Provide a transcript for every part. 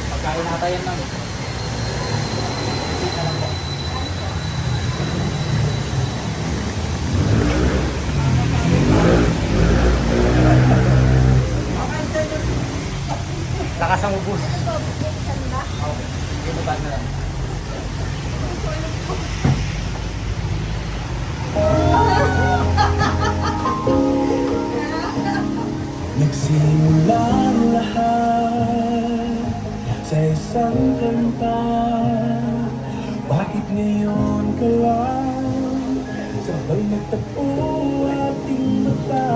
Pagkain na tayo ng lakas ang ubus. Okay. Dito ba na lang? Nagsimula ang lahat sa isang kanta. Bakit ngayon ka lang sabay nagtagpo ating mata?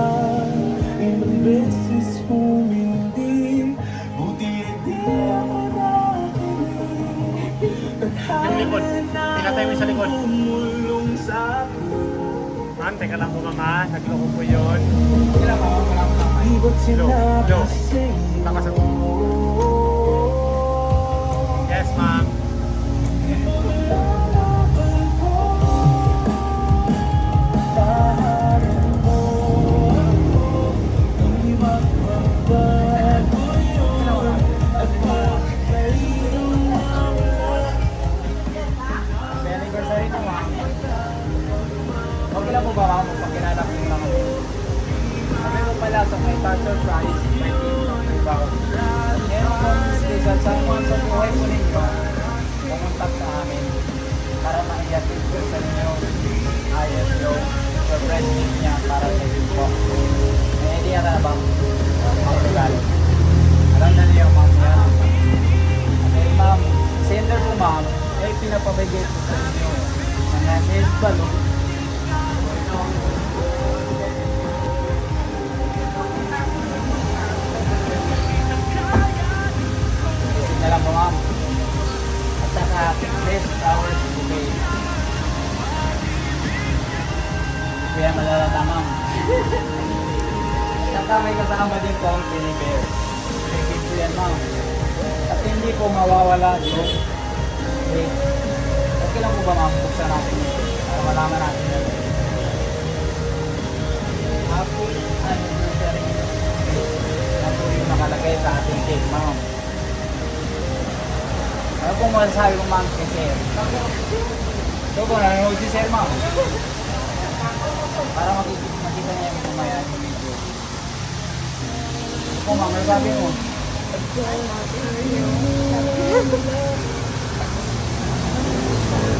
Ilang beses kung hindi, buti hindi ako nakinig. Yung likod, pinatay mo sa likod. Tumulong sa akin. Ma'am, teka lang po mama, nagloko po yun. Kailan mo? Wala mo lang. Di ba't sinabi Low. sa'yo? Lakas ang Yes, ma'am. May anniversary na ma'am. Okay lang po ba ma'am? Pagkilala ko yung mga sabi mo pala sa may tar surprise, may team ng iba ko. Meron po special someone sa buhay po ninyo, pumunta sa amin para maiyatin ko sa inyo ayos yung surprise niya para sa inyo po. May idea na ba ang regalo? Alam na niyo ma'am yan. Okay ma'am, sender po ma'am, ay pinapabigay po sa inyo. Ang head balloon. Na lang po ma'am. At saka, best hours bouquet. Kaya malalata ma'am. At saka may kasama din po ang teddy bear. Sige po yan ma'am. At hindi po mawawala yung cake. Okay lang po ba ma'am? Buksan natin para malaman natin yun. Happy anniversary. Na po yung nakalagay sa ating cake ma'am. Ano pong masasabi ko ma'am kay Sir? So kung nanonood si Sir ma'am, para makikita niya yung mamaya yung video. Ano po ma'am, ano sabi mo?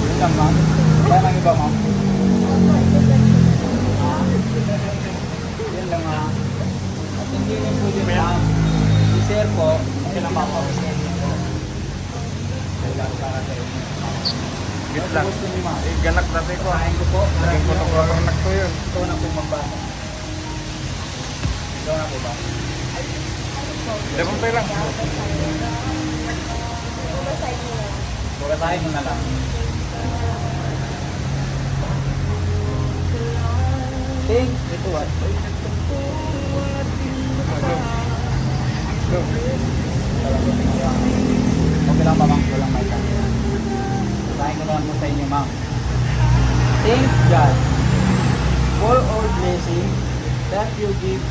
Yun lang ma'am. Kaya nang iba ma'am? Yun lang ma'am. At hindi rin po din ma'am. Si Sir po, kailan papawisin niyo po. Wait lang. Gusto niyo ma'am? Eh, ganak natin ko. Kain ko po. Naging photographer na ko yun. Ito na po magbasa. Ito na po ba? Diyan tayo lang. Bukasahin mo na lang. Ting, ito what? Okay lang ba ma'am? Walang may camera. Bukasahin ko naman po sa inyo ma'am. Thank God for all blessing that you give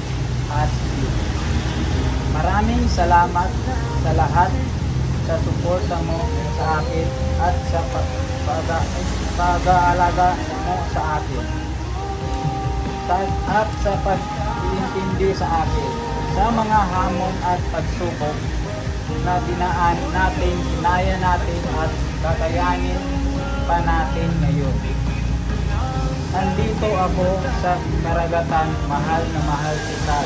us gift. Maraming salamat sa lahat sa suporta mo sa akin at sa pag-aalaga mo sa akin. At sa pag-iintindi sa akin sa mga hamon at pagsubok na dinaan natin, kinaya natin at kakayanin pa natin ngayon. Nandito ako sa karagatan, mahal na mahal kita.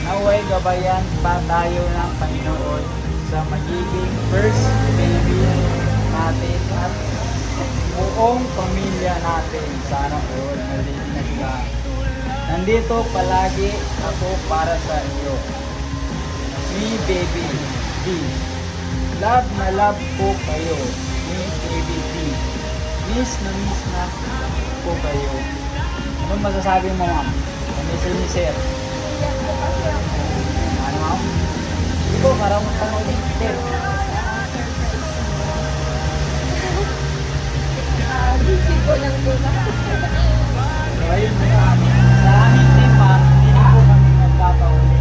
Naway gabayan pa tayo ng Panginoon sa magiging first baby natin at buong pamilya natin. Sana all maliit na sila. Nandito palagi ako para sa iyo. Me baby B. Love na love ko kayo. Me baby B. Miss na po kayo. Anong masasabi mo ma'am? Miss ni Sir. Ano ma'am? Hindi ko, karamot ka mo din. Sir. Busy ko lang po kasi. So ayun sa amin team ma'am, hindi na po kami nagkakauli.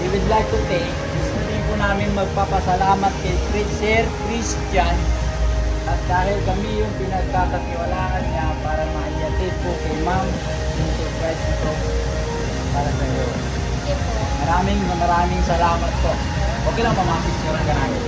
we would like to take, gusto din po namin magpapasalamat kay Sir Christian at dahil kami yung pinagkakatiwalaan niya para maihatid po kay Ma'am yung surprise ito para sa iyo. Maraming salamat po. Okay lang pa mapicture ka namin.